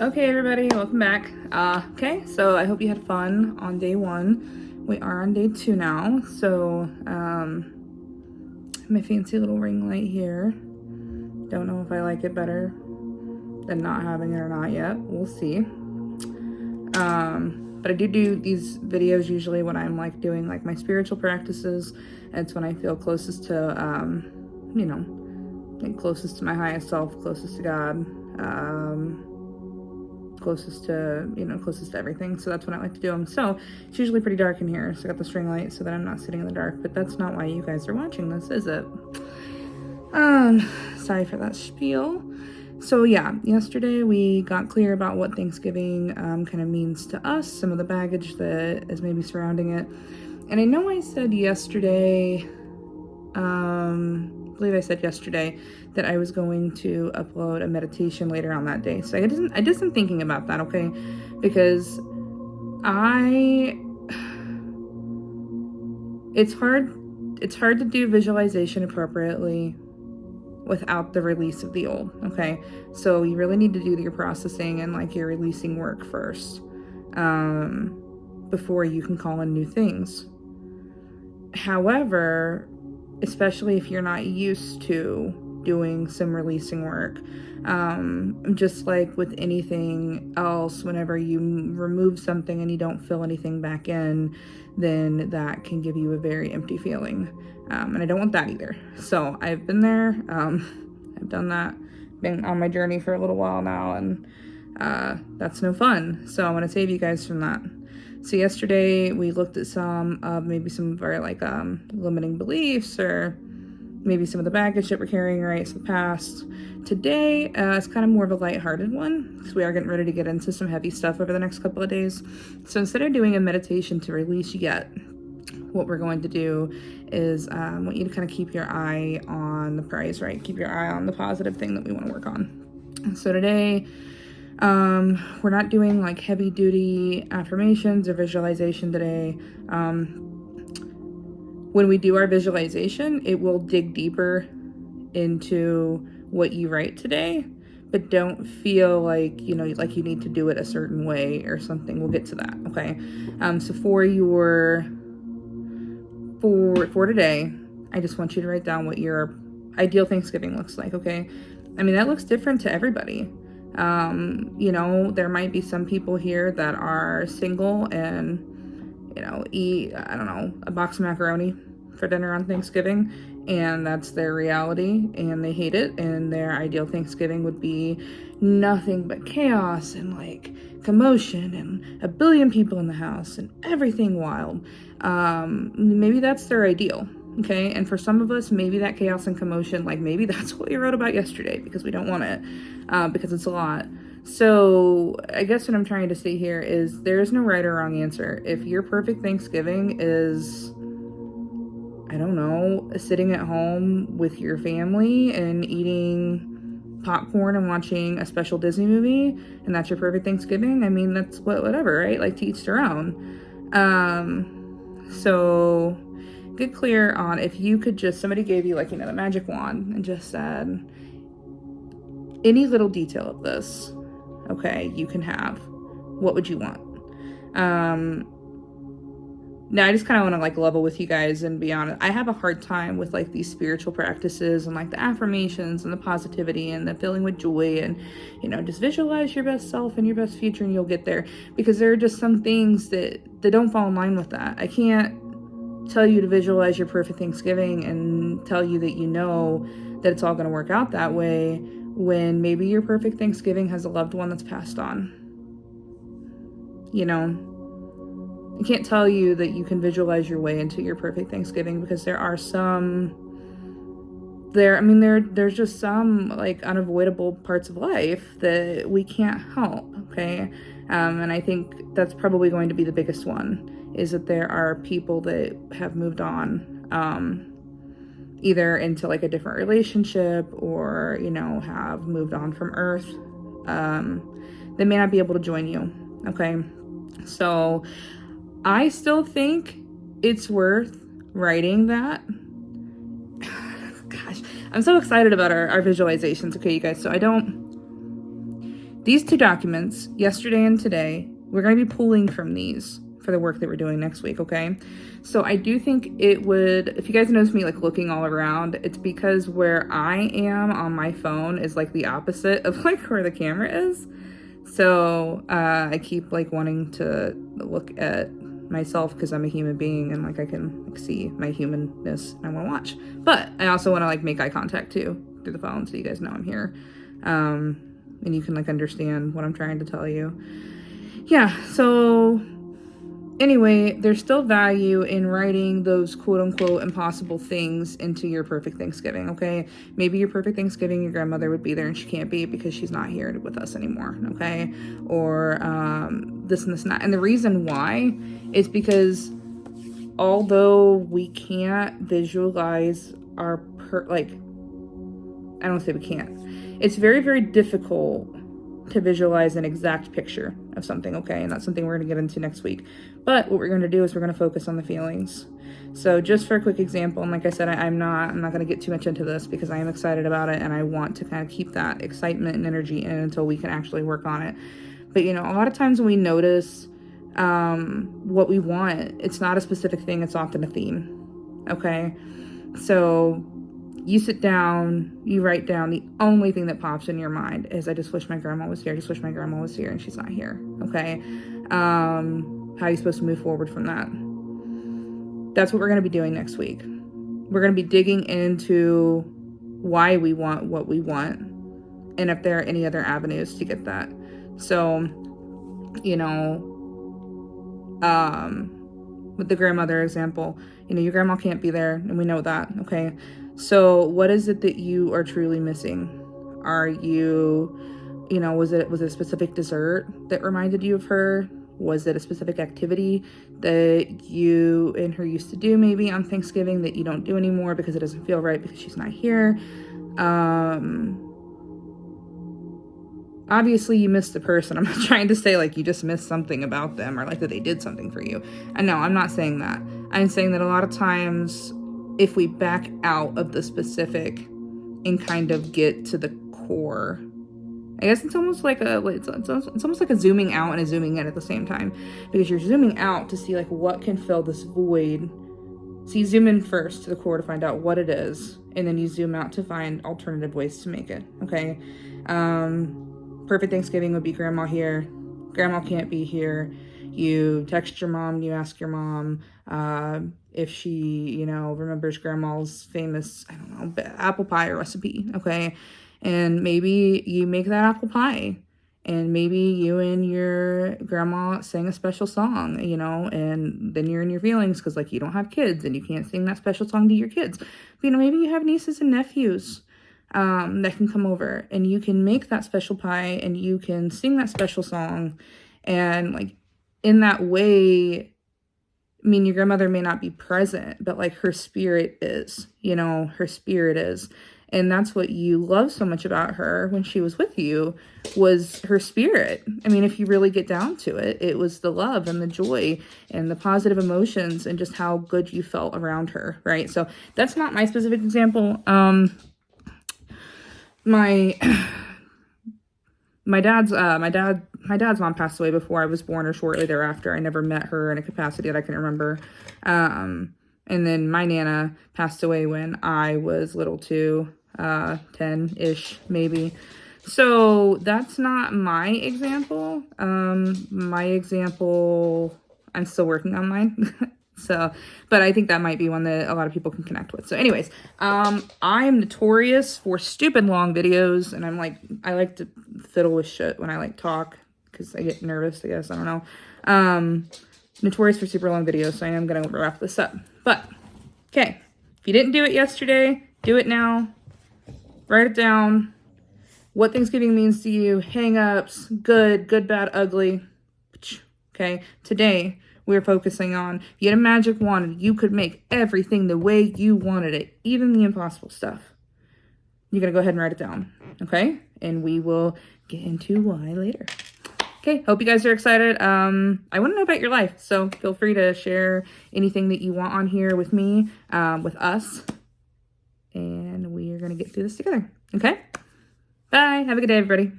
Okay, everybody, welcome back. Okay, so I hope you had fun on day 1. We are on day 2 now. So, my fancy little ring light here. Don't know if I like it better than not having it or not yet. We'll see. But I do these videos usually when I'm like doing like my spiritual practices. And it's when I feel closest to, like closest to my highest self, closest to God, closest to everything. So that's when I like to do them. So it's usually pretty dark in here, so I got the string light so that I'm not sitting in the dark, but that's not why you guys are watching this, is it? Sorry for that spiel. So yeah, yesterday we got clear about what Thanksgiving kind of means to us, some of the baggage that is maybe surrounding it. And I know I said yesterday, I believe I said yesterday that I was going to upload a meditation later on that day. So I did some thinking about that, okay? Because it's hard to do visualization appropriately without the release of the old, okay? So you really need to do your processing and like your releasing work first, before you can call in new things. However, especially if you're not used to doing some releasing work, just like with anything else, whenever you remove something and you don't fill anything back in, then that can give you a very empty feeling, and I don't want that either. So I've been there. I've done that, been on my journey for a little while now, and that's no fun. So I want to save you guys from that. So yesterday we looked at maybe some of our like limiting beliefs, or maybe some of the baggage that we're carrying right from the past. Today is kind of more of a lighthearted one, because we are getting ready to get into some heavy stuff over the next couple of days. So instead of doing a meditation to release yet, what we're going to do is I want you to kind of keep your eye on the prize, right? Keep your eye on the positive thing that we want to work on. So today, we're not doing like heavy duty affirmations or visualization today. When we do our visualization, it will dig deeper into what you write today, but don't feel like, like you need to do it a certain way or something. We'll get to that. Okay. So for today, I just want you to write down what your ideal Thanksgiving looks like. Okay. I mean, that looks different to everybody. There might be some people here that are single and, eat, I don't know, a box of macaroni for dinner on Thanksgiving, and that's their reality, and they hate it, and their ideal Thanksgiving would be nothing but chaos and like commotion and a billion people in the house and everything wild. Maybe that's their ideal. Okay, and for some of us, maybe that chaos and commotion, like maybe that's what we wrote about yesterday, because we don't want it, because it's a lot. So I guess what I'm trying to say here is there is no right or wrong answer. If your perfect Thanksgiving is, I don't know, sitting at home with your family and eting popcorn and watching a special Disney movie, and that's your perfect Thanksgiving, I mean, that's whatever, right? Like, to each their own. So get clear on, if you could just, somebody gave you like, the magic wand and just said, any little detail of this, okay, you can have, what would you want? Now I just kind of want to like level with you guys and be honest. I have a hard time with like these spiritual practices and like the affirmations and the positivity and the filling with joy and, just visualize your best self and your best future and you'll get there, because there are just some things that don't fall in line with that. I can't tell you to visualize your perfect Thanksgiving and tell you that that it's all going to work out that way, when maybe your perfect Thanksgiving has a loved one that's passed on. I can't tell you that you can visualize your way into your perfect Thanksgiving, because there's just some like unavoidable parts of life that we can't help. Okay. And I think that's probably going to be the biggest one, is that there are people that have moved on, either into like a different relationship or, have moved on from Earth. They may not be able to join you. Okay. So I still think it's worth writing that. Gosh, I'm so excited about our visualizations. Okay, you guys. So These 2 documents, yesterday and today, we're going to be pulling from these for the work that we're doing next week, okay? So I do think it would, if you guys notice me like looking all around, it's because where I am on my phone is like the opposite of like where the camera is. So I keep like wanting to look at myself because I'm a human being and like I can like see my humanness and I want to watch. But I also want to like make eye contact too through the phone so you guys know I'm here. And you can like understand what I'm trying to tell you. Yeah, so anyway, there's still value in writing those quote unquote impossible things into your perfect Thanksgiving, okay? Maybe your perfect Thanksgiving, your grandmother would be there and she can't be because she's not here with us anymore, okay? Or this and this and that. And the reason why is because although we can't visualize our, I don't say we can't. It's very, very difficult to visualize an exact picture of something, okay? And that's something we're going to get into next week. But what we're going to do is we're going to focus on the feelings. So just for a quick example, and like I said, I'm not going to get too much into this because I am excited about it and I want to kind of keep that excitement and energy in until we can actually work on it. But you know, a lot of times when we notice what we want, it's not a specific thing, it's often a theme, okay? So you sit down, you write down, the only thing that pops in your mind is, I just wish my grandma was here, I just wish my grandma was here, and she's not here, okay? How are you supposed to move forward from that? That's what we're going to be doing next week. We're going to be digging into why we want what we want, and if there are any other avenues to get that. So, you know, with the grandmother example, you know, your grandma can't be there, and we know that, okay? So what is it that you are truly missing? Are you, you know, was it a specific dessert that reminded you of her? Was it a specific activity that you and her used to do maybe on Thanksgiving that you don't do anymore because it doesn't feel right because she's not here? Obviously you missed the person. I'm not trying to say like you just missed something about them or like that they did something for you. And no, I'm not saying that. I'm saying that a lot of times if we back out of the specific and kind of get to the core, I guess it's almost like it's almost like a zooming out and a zooming in at the same time, because you're zooming out to see like what can fill this void. So you zoom in first to the core to find out what it is, and then you zoom out to find alternative ways to make it, okay? Perfect Thanksgiving would be grandma here. Grandma can't be here. You text your mom, you ask your mom if she, you know, remembers grandma's famous, I don't know, apple pie recipe, okay? And maybe you make that apple pie, and maybe you and your grandma sing a special song, you know, and then you're in your feelings because like you don't have kids and you can't sing that special song to your kids. But, you know, maybe you have nieces and nephews that can come over, and you can make that special pie and you can sing that special song, and like in that way, I mean, your grandmother may not be present, but like her spirit is, you know, her spirit is. And that's what you love so much about her when she was with you, was her spirit. I mean, if you really get down to it, it was the love and the joy and the positive emotions and just how good you felt around her, right? So that's not my specific example. My dad's mom passed away before I was born or shortly thereafter. I never met her in a capacity that I can remember. And then my Nana passed away when I was little too, 10-ish maybe. So that's not my example. My example, I'm still working on mine. So, but I think that might be one that a lot of people can connect with. So anyways, I'm notorious for stupid long videos, and I like to fiddle with shit when I like talk because I get nervous, I guess. I don't know. Notorious for super long videos, so I am going to wrap this up. But, okay, if you didn't do it yesterday, do it now. Write it down. What Thanksgiving means to you. Hang-ups, good, bad, ugly. Okay, today we're focusing on, if you had a magic wand, you could make everything the way you wanted it, even the impossible stuff. You're going to go ahead and write it down, okay? And we will get into why later. Okay, hope you guys are excited. I want to know about your life, so feel free to share anything that you want on here with me, with us, and we are going to get through this together, okay? Bye. Have a good day, everybody.